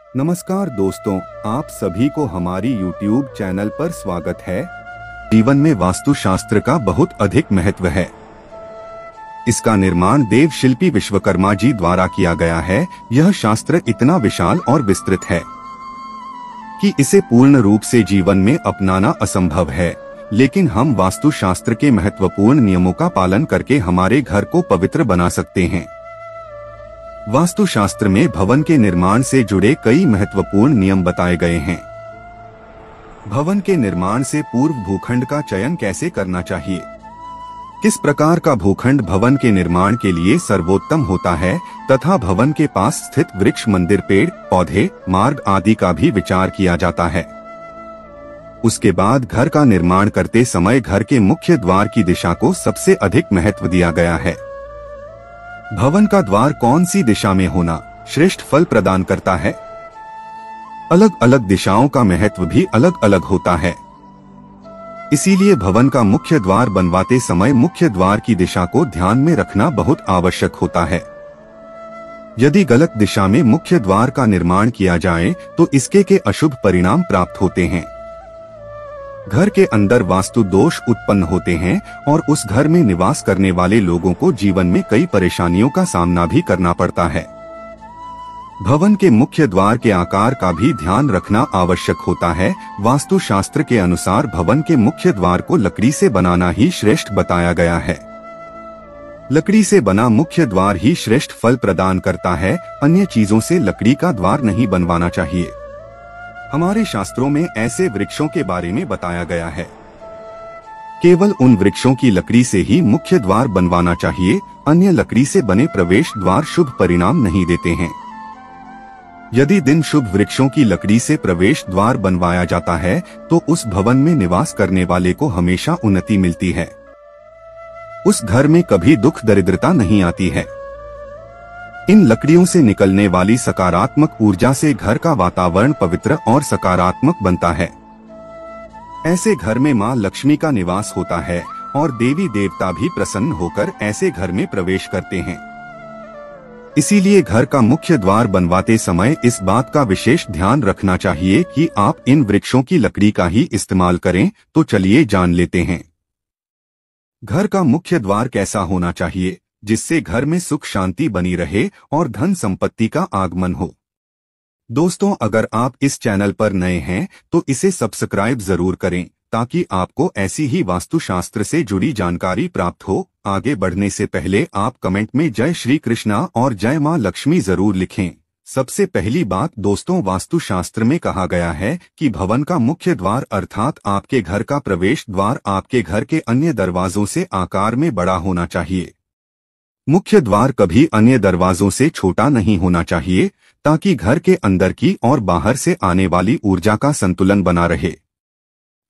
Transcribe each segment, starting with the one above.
नमस्कार दोस्तों, आप सभी को हमारी YouTube चैनल पर स्वागत है। जीवन में वास्तुशास्त्र का बहुत अधिक महत्व है। इसका निर्माण देव शिल्पी विश्वकर्मा जी द्वारा किया गया है। यह शास्त्र इतना विशाल और विस्तृत है कि इसे पूर्ण रूप से जीवन में अपनाना असंभव है, लेकिन हम वास्तुशास्त्र के महत्वपूर्ण नियमों का पालन करके हमारे घर को पवित्र बना सकते हैं। वास्तुशास्त्र में भवन के निर्माण से जुड़े कई महत्वपूर्ण नियम बताए गए हैं। भवन के निर्माण से पूर्व भूखंड का चयन कैसे करना चाहिए? किस प्रकार का भूखंड भवन के निर्माण के लिए सर्वोत्तम होता है तथा भवन के पास स्थित वृक्ष, मंदिर, पेड़ पौधे, मार्ग आदि का भी विचार किया जाता है। उसके बाद घर का निर्माण करते समय घर के मुख्य द्वार की दिशा को सबसे अधिक महत्व दिया गया है। भवन का द्वार कौन सी दिशा में होना श्रेष्ठ फल प्रदान करता है? अलग अलग दिशाओं का महत्व भी अलग अलग होता है। इसीलिए भवन का मुख्य द्वार बनवाते समय मुख्य द्वार की दिशा को ध्यान में रखना बहुत आवश्यक होता है। यदि गलत दिशा में मुख्य द्वार का निर्माण किया जाए तो इसके के अशुभ परिणाम प्राप्त होते हैं। घर के अंदर वास्तु दोष उत्पन्न होते हैं और उस घर में निवास करने वाले लोगों को जीवन में कई परेशानियों का सामना भी करना पड़ता है। भवन के मुख्य द्वार के आकार का भी ध्यान रखना आवश्यक होता है। वास्तुशास्त्र के अनुसार भवन के मुख्य द्वार को लकड़ी से बनाना ही श्रेष्ठ बताया गया है। लकड़ी से बना मुख्य द्वार ही श्रेष्ठ फल प्रदान करता है। अन्य चीजों से लकड़ी का द्वार नहीं बनवाना चाहिए। हमारे शास्त्रों में ऐसे वृक्षों के बारे में बताया गया है। केवल उन वृक्षों की लकड़ी से ही मुख्य द्वार बनवाना चाहिए। अन्य लकड़ी से बने प्रवेश द्वार शुभ परिणाम नहीं देते हैं। यदि दिन शुभ वृक्षों की लकड़ी से प्रवेश द्वार बनवाया जाता है तो उस भवन में निवास करने वाले को हमेशा उन्नति मिलती है। उस घर में कभी दुख दरिद्रता नहीं आती है। इन लकड़ियों से निकलने वाली सकारात्मक ऊर्जा से घर का वातावरण पवित्र और सकारात्मक बनता है। ऐसे घर में मां लक्ष्मी का निवास होता है और देवी देवता भी प्रसन्न होकर ऐसे घर में प्रवेश करते हैं। इसीलिए घर का मुख्य द्वार बनवाते समय इस बात का विशेष ध्यान रखना चाहिए कि आप इन वृक्षों की लकड़ी का ही इस्तेमाल करें। तो चलिए जान लेते हैं घर का मुख्य द्वार कैसा होना चाहिए, जिससे घर में सुख शांति बनी रहे और धन संपत्ति का आगमन हो। दोस्तों, अगर आप इस चैनल पर नए हैं तो इसे सब्सक्राइब जरूर करें ताकि आपको ऐसी ही वास्तुशास्त्र से जुड़ी जानकारी प्राप्त हो। आगे बढ़ने से पहले आप कमेंट में जय श्री कृष्णा और जय मां लक्ष्मी जरूर लिखें। सबसे पहली बात दोस्तों, वास्तुशास्त्र में कहा गया है कि भवन का मुख्य द्वार अर्थात आपके घर का प्रवेश द्वार आपके घर के अन्य दरवाजों से आकार में बड़ा होना चाहिए। मुख्य द्वार कभी अन्य दरवाजों से छोटा नहीं होना चाहिए ताकि घर के अंदर की और बाहर से आने वाली ऊर्जा का संतुलन बना रहे।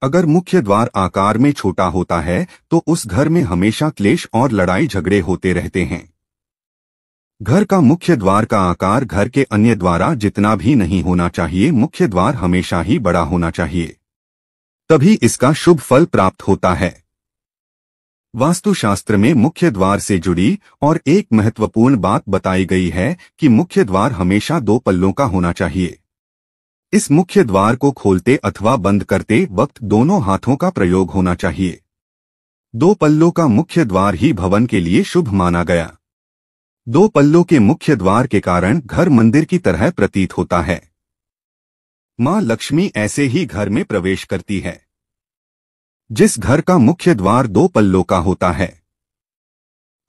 अगर मुख्य द्वार आकार में छोटा होता है तो उस घर में हमेशा क्लेश और लड़ाई झगड़े होते रहते हैं। घर का मुख्य द्वार का आकार घर के अन्य द्वारा जितना भी नहीं होना चाहिए। मुख्य द्वार हमेशा ही बड़ा होना चाहिए, तभी इसका शुभ फल प्राप्त होता है। वास्तुशास्त्र में मुख्य द्वार से जुड़ी और एक महत्वपूर्ण बात बताई गई है कि मुख्य द्वार हमेशा 2 पल्लों का होना चाहिए। इस मुख्य द्वार को खोलते अथवा बंद करते वक्त दोनों हाथों का प्रयोग होना चाहिए। 2 पल्लों का मुख्य द्वार ही भवन के लिए शुभ माना गया। 2 पल्लों के मुख्य द्वार के कारण घर मंदिर की तरह प्रतीत होता है। मां लक्ष्मी ऐसे ही घर में प्रवेश करती है। जिस घर का मुख्य द्वार 2 पल्लों का होता है,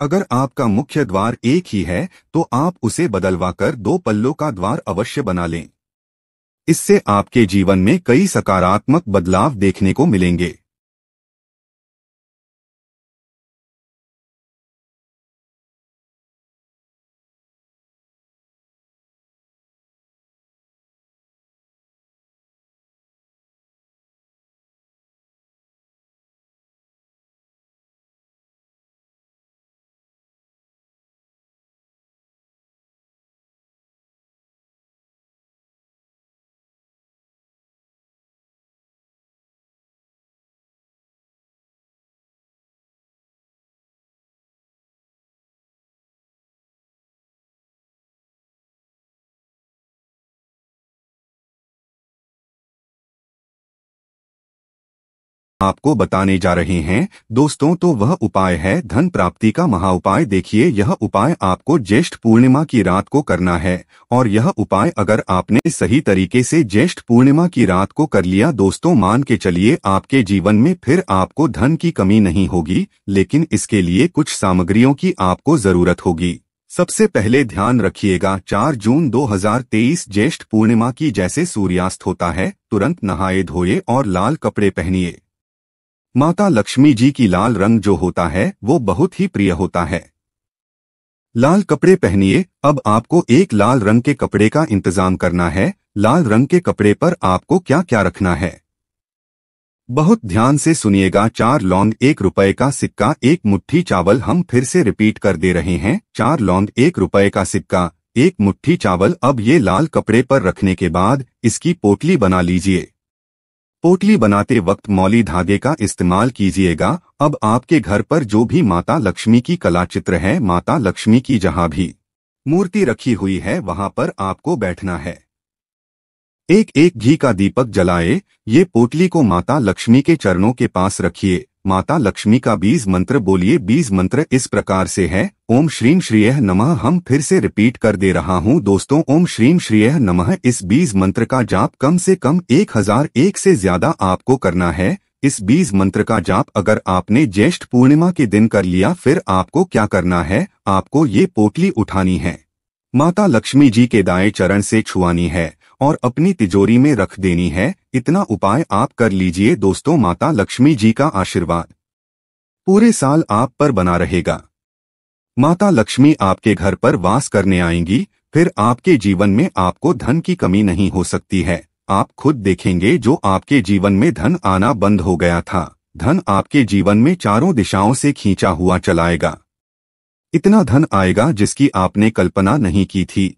अगर आपका मुख्य द्वार एक ही है तो आप उसे बदलवाकर 2 पल्लों का द्वार अवश्य बना लें। इससे आपके जीवन में कई सकारात्मक बदलाव देखने को मिलेंगे। आपको बताने जा रहे हैं दोस्तों, तो वह उपाय है धन प्राप्ति का महा उपाय। देखिए, यह उपाय आपको ज्येष्ठ पूर्णिमा की रात को करना है, और यह उपाय अगर आपने सही तरीके से ज्येष्ठ पूर्णिमा की रात को कर लिया दोस्तों, मान के चलिए आपके जीवन में फिर आपको धन की कमी नहीं होगी। लेकिन इसके लिए कुछ सामग्रियों की आपको जरूरत होगी। सबसे पहले ध्यान रखिएगा, 4 जून 2023 ज्येष्ठ पूर्णिमा की जैसे सूर्यास्त होता है तुरंत नहाए धोए और लाल कपड़े पहनिए। माता लक्ष्मी जी की लाल रंग जो होता है वो बहुत ही प्रिय होता है। लाल कपड़े पहनिए। अब आपको एक लाल रंग के कपड़े का इंतजाम करना है। लाल रंग के कपड़े पर आपको क्या क्या रखना है, बहुत ध्यान से सुनिएगा। 4 लौंग, 1 रुपए का सिक्का, 1 मुट्ठी चावल। हम फिर से रिपीट कर दे रहे हैं, 4 लौंग, 1 रुपए का सिक्का, 1 मुट्ठी चावल। अब ये लाल कपड़े पर रखने के बाद इसकी पोटली बना लीजिए। पोटली बनाते वक्त मौली धागे का इस्तेमाल कीजिएगा। अब आपके घर पर जो भी माता लक्ष्मी की कला चित्र है, माता लक्ष्मी की जहां भी मूर्ति रखी हुई है वहां पर आपको बैठना है। एक एक घी का दीपक जलाए। ये पोटली को माता लक्ष्मी के चरणों के पास रखिए। माता लक्ष्मी का बीज मंत्र बोलिए। बीज मंत्र इस प्रकार से है, ओम श्रीम श्रीयः नमः। हम फिर से रिपीट कर दे रहा हूं दोस्तों, ओम श्रीम श्रीयः नमः। इस बीज मंत्र का जाप कम से कम 1001 से ज्यादा आपको करना है। इस बीज मंत्र का जाप अगर आपने ज्येष्ठ पूर्णिमा के दिन कर लिया, फिर आपको क्या करना है, आपको ये पोटली उठानी है, माता लक्ष्मी जी के दाएं चरण से छुआनी है और अपनी तिजोरी में रख देनी है। इतना उपाय आप कर लीजिए दोस्तों, माता लक्ष्मी जी का आशीर्वाद पूरे साल आप पर बना रहेगा। माता लक्ष्मी आपके घर पर वास करने आएंगी, फिर आपके जीवन में आपको धन की कमी नहीं हो सकती है। आप खुद देखेंगे जो आपके जीवन में धन आना बंद हो गया था, धन आपके जीवन में चारों दिशाओं से खींचा हुआ चलाएगा। इतना धन आएगा जिसकी आपने कल्पना नहीं की थी।